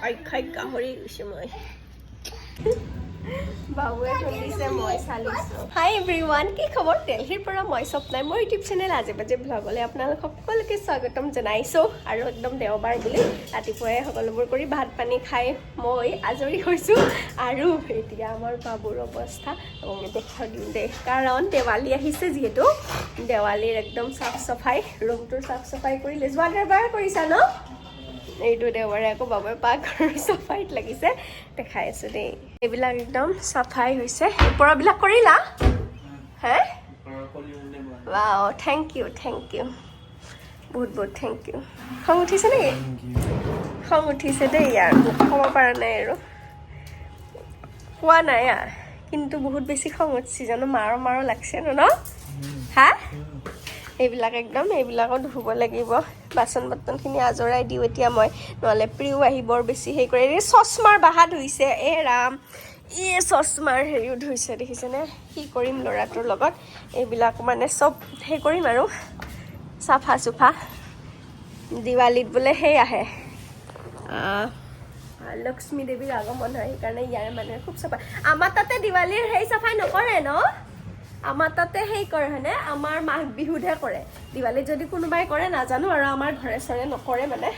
খাই গাহৰি গৈছে মই বাবুৱে খুলিছে মই চালিছো হাই এভৰিৱান কি খবৰ দিল্লীৰ পৰা মই স্বপ্নাই মোৰ ইউটিউব চেনেল আজি বাজে ভ্লগলৈ আপোনালোক সকলোকে স্বাগতম জনাইছোঁ আৰু একদম দেওবাৰ বুলি ৰাতিপুৱাই সকলোবোৰ কৰি ভাত পানী খাই মই আজৰি হৈছোঁ আৰু এতিয়া আমাৰ বাবুৰ অৱস্থা দেখাই দিওঁ দে কাৰণ দেৱালী আহিছে যিহেতু দেৱালীৰ একদম চাফ চাফাই ৰুমটোৰ চাফ চাফাই কৰিলে যোৱা দেওবাৰ কৰিছা ন এইটো দেওবাৰে আকৌ বাবুৱে পাকঘৰৰ চাফাইত লাগিছে দেখাই আছো দেই এইবিলাক একদম চাফাই হৈছে ওপৰবিলাক কৰিলা হে ৱাও থেংক ইউ বহুত বহুত থেংক ইউ খং উঠিছে নেকি খং উঠিছে দেই ইয়াৰ ক'ব পৰা নাই আৰু কোৱা নাই কিন্তু বহুত বেছি খং উঠিছে জানো মাৰো লাগছে ন হা এইবিলাক একদম এইবিলাকো ধুব লাগিব বাচন বৰ্তনখিনি আজৰাই দিওঁ এতিয়া মই নহ'লে প্ৰিউ আহি বৰ বেছি হেৰি কৰে এই চশমাৰ বাহা ধুইছে এ ৰাম এই চশমাৰ হেৰিও ধুইছে দেখিছেনে কি কৰিম ল'ৰাটোৰ লগত এইবিলাক মানে চব সেই কৰিম আৰু চাফা চুফা দিৱালীত বোলে সেই আহে লক্ষ্মী দেৱীৰ আগমন হয় সেইকাৰণে ইয়াৰে মানুহে খুব চাফা আমাৰ তাতে দিৱালীৰ সেই চাফাই নকৰে ন আমাৰ তাতে সেই কৰে হয়নে আমাৰ মাঘ বিহুতহে কৰে দিৱালীত যদি কোনোবাই কৰে নাজানো আৰু আমাৰ ঘৰে চৰে নকৰে মানে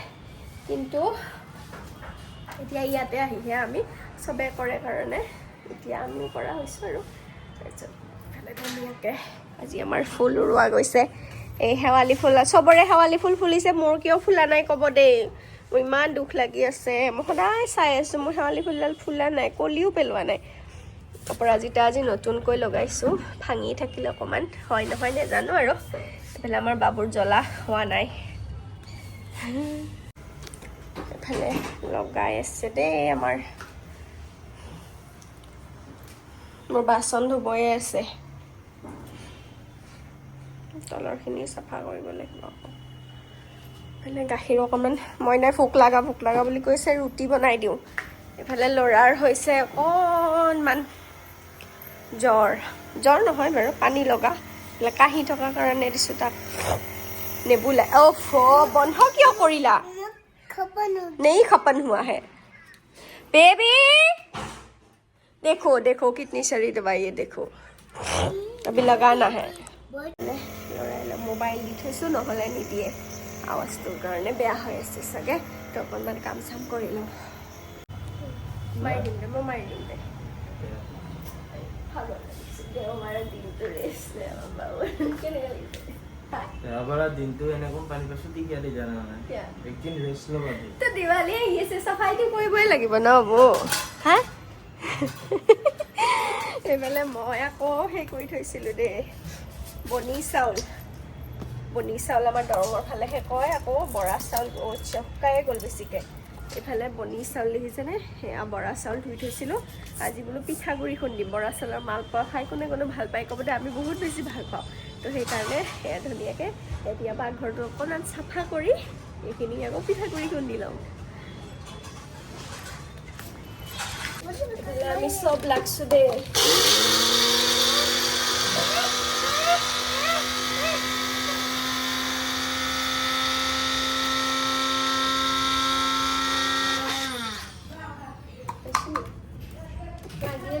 কিন্তু এতিয়া ইয়াতে আহিহে আমি চবে কৰে কাৰণে এতিয়া আমিও কৰা হৈছোঁ আৰু তাৰপিছত ভালে ধুনীয়াকৈ আজি আমাৰ ফুল ৰোৱা গৈছে এই শেৱালি ফুল চবৰে শেৱালি ফুল ফুলিছে মোৰ কিয় ফুলা নাই ক'ব দেই মোৰ ইমান দুখ লাগি আছে মই সদায় চাই আছোঁ মোৰ শেৱালি ফুলডাল ফুলা নাই কলিও পেলোৱা নাই অপৰাজিতা আজি নতুনকৈ লগাইছোঁ ভাঙি থাকিলে অকণমান হয় নহয় নাজানো আৰু এইফালে আমাৰ বাবুৰ জ্বলা হোৱা নাই এইফালে লগাই আছে দেই আমাৰ মোৰ বাচন ধুবই আছে তলৰখিনি চাফা কৰিব লাগিব এইফালে গাখীৰ অকণমান মই নাই ভোক লগা বুলি কৈছে ৰুটি বনাই দিওঁ এইফালে ল'ৰাৰ হৈছে অকণমান জ্বৰ নহয় বাৰু পানী লগা কাহি থকাৰ কাৰণে দিছোঁ তাক নেবুলাই বন্ধ কিয় কৰিলা नहीं खपन हुआ है बेबी देखो कितनी सारी दवाई है देखो अभी लगाना है मोबाइल दी थैसो নহলে নিদিয়ে আৱাজটোৰ কাৰণে বেয়া হৈ আছে চাগে তো অকণমান কাম চাম কৰি লওঁ মাৰি দিম দে ভাগৰ লাগিছে দেওবাৰে দিনটো ৰেষ্ট বাবু কেনেকুৱা লাগিছে দেওবাৰৰ দিনটো এনে কোম্পানী পাছো দি কিয় জানা নাই একদিন ৰেষ্ট ল'ব দি তো দিৱালী আহি আছে চাফাইটো কৰিবই লাগিব ন বৌ হা এইফালে মই আকৌ সেই কৰি থৈছিলোঁ দেই বনি চাউল আমাৰ দৰঙৰ ফালেহে কয় আকৌ বৰা চাউল শুকায়ে গ'ল বেছিকৈ এইফালে বনি চাউল দেখিছেনে সেয়া বৰা চাউল ধুই থৈছিলোঁ আজি বোলো পিঠাগুড়ি খুন্দিম বৰা চাউলৰ মালপোৱা খাই কোনে ভাল পায় ক'ব দে আমি বহুত বেছি ভাল পাওঁ তো সেইকাৰণে সেয়া ধুনীয়াকৈ এতিয়া পাকঘৰটো অকণমান চাফা কৰি এইখিনি আকৌ পিঠাগুড়ি খুন্দি লওঁ আমি চব লাগছোঁ দেই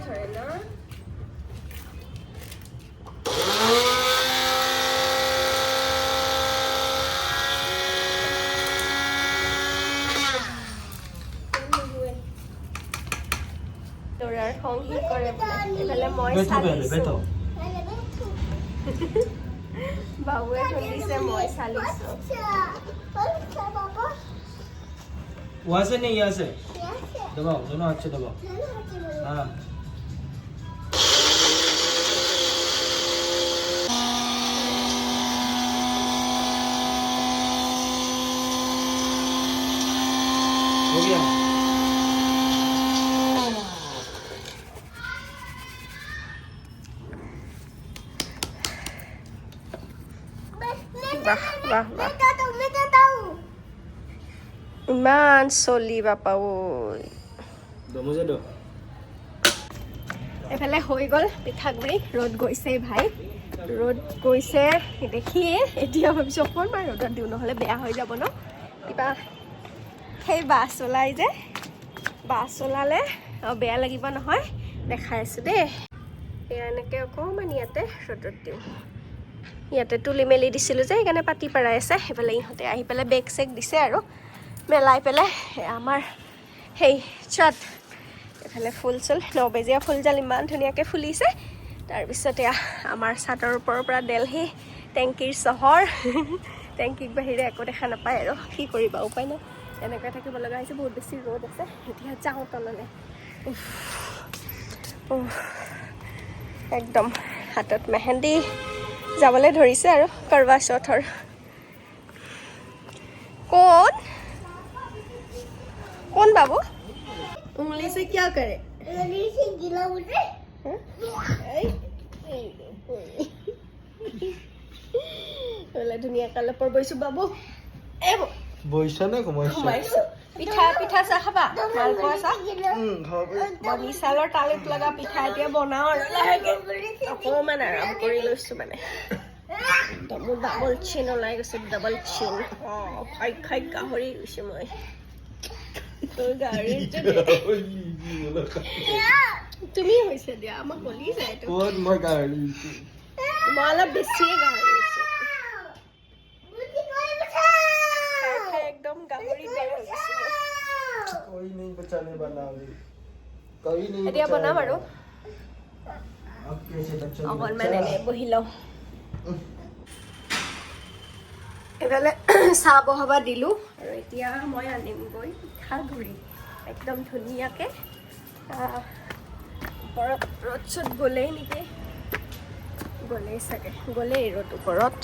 ধৰে ন ল'ৰাৰ খং কি কৰে এইফালে মই চালিছোঁ বাবুৱে খুন্দিছে মই চালিছোঁ वहाँ से नहीं यहाँ से दबाओ दोनों हाथ से दबाओ हाँ हो गया वाह ইমান চলি বাপা ঐ এফালে হৈ গ'ল পিঠাগুড়ি ৰ'দ গৈছে ভাই ৰ'দ গৈছে দেখিয়ে এতিয়া ভাবিছোঁ অকণমান ৰ'দত দিওঁ নহ'লে বেয়া হৈ যাব ন কিবা সেই বাছ ওলাই যে বাছ ওলালে বেয়া লাগিব নহয় দেখাই আছোঁ দেই এয়া এনেকৈ অকণমান ইয়াতে ৰ'দত দিওঁ ইয়াতে তুলি মেলি দিছিলোঁ যে সেইকাৰণে পাতি পেলাই আছে সেইফালে ইহঁতে আহি পেলাই বেগ চেগ দিছে আৰু মেলাই পেলাই আমাৰ সেই চাট এফালে ফুল চুল 9 বেজীয়া ফুলজাল ইমান ধুনীয়াকৈ ফুলিছে তাৰপিছত এয়া আমাৰ চাটৰ ওপৰৰ পৰা দেলহি টেংকিৰ চহৰ টেংকিৰ বাহিৰে একো দেখা নাপায় আৰু কি কৰিবা উপায় নাই এনেকৈ থাকিব লগা হৈছে বহুত বেছি ৰ'দ আছে এতিয়া যাওঁ তললৈ একদম হাতত মেহেন্দি যাবলৈ ধৰিছে আৰু কৰবা চৌথৰ कौन बाबू उंगली से क्या करे उंगली से गिला मुझे बोला दुनिया का लपर बैसु बाबू ए বইছা না ঘুমাইছো পিঠা পিঠা চা খাবা মালপোৱা চা বনি চালৰ তালিত লগা পিঠা এতিয়া বনাওঁ আৰু লাহেকৈ অকণমান আৰাম কৰি লৈছোঁ মানে মোৰ ডাবল চিন ওলাই গৈছে ডাবল চিন খাই খাই গাহৰি গৈছোঁ মই তুমি হৈছে দিয়া আমাক গলি যায় মই অলপ বেছিয়ে গাহৰি হৈছোঁ एकदम गाहरी दर हो গৈছে कोई नहीं बचाने वाला कोई नहीं এতিয়া বনাম আৰু अब कैसे बच्चा অকল মানে বহি লওঁ এফালে চাহ বহাবা দিলোঁ আৰু এতিয়া মই আনিমগৈ পিঠাগুড়ি একদম ধুনীয়াকৈ ওপৰত ৰ'দ চ'দ গ'লেই নেকি গ'লেই চাগে গ'লেই ৰ'দ ওপৰত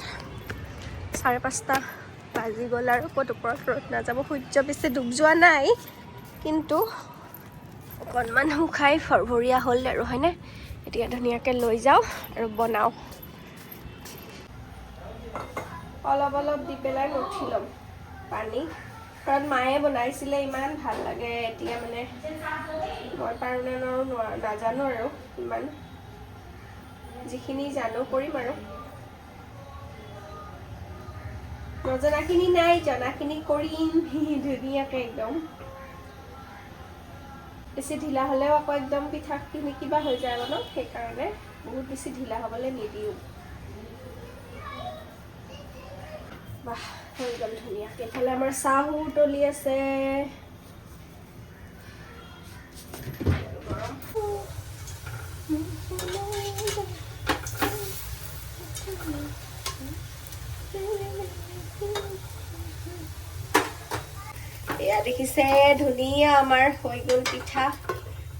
5:30 বাজি গ'ল আৰু ক'ত ওপৰত ৰ'দ নাযাব সূৰ্য বেছি ডুব যোৱা নাই কিন্তু অকণমান শুকাই ফৰভৰীয়া হ'ল আৰু হয়নে এতিয়া ধুনীয়াকৈ লৈ যাওঁ আৰু বনাওঁ অলপ অলপ দি পেলাই মুঠি ল'ম পানী কাৰণ মায়ে বনাইছিলে ইমান ভাল লাগে এতিয়া মানে মই পাৰোঁ নে নোৱাৰোঁ নাজানো আৰু ইমান যিখিনি জানো কৰিম আৰু নজনাখিনি নাই জনাখিনি কৰিম ধুনীয়াকৈ একদম বেছি ঢিলা হ'লেও আকৌ একদম পিঠাখিনি কিবা হৈ যায় ন সেইকাৰণে বহুত বেছি ঢিলা হ'বলৈ নিদিওঁ বাহ হৈ গ'ল ধুনীয়াকৈ এইফালে আমাৰ চাহো উতলি আছে এয়া দেখিছে ধুনীয়া আমাৰ হৈ গ'ল পিঠা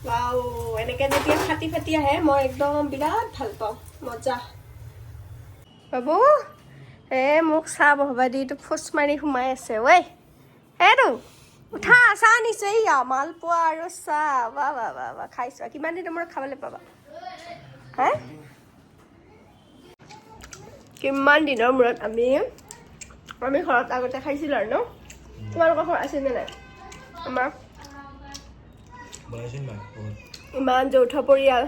ৱাও এনেকৈ যেতিয়া ফাটি ফাটি আহে মই একদম বিৰাট ভাল পাওঁ মজা বাবু মোক চাহ বহাবা দি তোক ফোচ মাৰি সোমাই আছে ঐ এইটো উঠা চাহ নিছে ইয়া মালপোৱা আৰু চাহ বাহ বাহ বাহ বাহ খাইছোঁ কিমান দিনৰ মূৰত খাবলৈ পাবা হে কিমান দিনৰ মূৰত আমি ঘৰত আগতে খাইছিলোঁ আৰু ন তোমালোকৰ ঘৰ আছেনে নাই আমাৰ ইমান যৌথ পৰিয়াল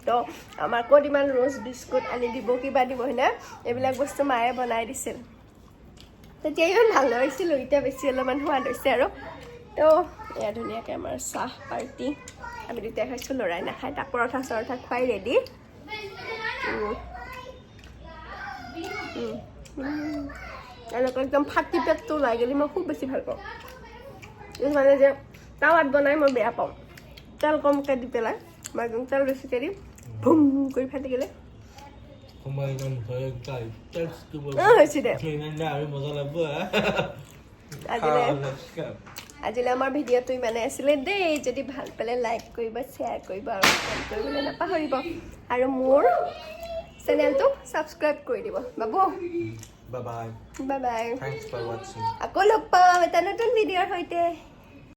তো আমাৰ ক'ত ইমান ৰ'জ বিস্কুট আনি দিব কিবা দিব হয়নে এইবিলাক বস্তু মায়ে বনাই দিছিল তেতিয়া ইমান ভাল হৈছিলোঁ এতিয়া বেছি অলপমান সোৱাদ হৈছে আৰু তো এয়া ধুনীয়াকৈ আমাৰ চাহ পাৰ্টি আমি দুটাই খাইছোঁ ল'ৰাই নাখায় তাক পৰঠা চৰঠা খুৱাই ৰেডি এনেকৈ একদম ফাটি পেটটো ওলাই গ'লে মই খুব বেছি ভাল পাওঁ মানে যে টাৱাত বনাই মই বেয়া পাওঁ তেল কমকৈ দি পেলাই মই একদম তেল বেছিকৈ দি ভুম কৰি ফাটি গ'লে হৈছে দে আজিলৈ আমাৰ ভিডিঅ'টো ইমানে আছিলে দেই যদি ভাল পালে লাইক কৰিব শ্বেয়াৰ কৰিব আৰু কমেণ্ট কৰিবলৈ নাপাহৰিব আৰু মোৰ চেনেলটো ছাবস্ক্ৰাইব কৰি দিব বাবু Bye bye. Bye bye. Thanks for watching. আকৌ লগ পাম এটা নতুন ভিডিঅ'ৰ সৈতে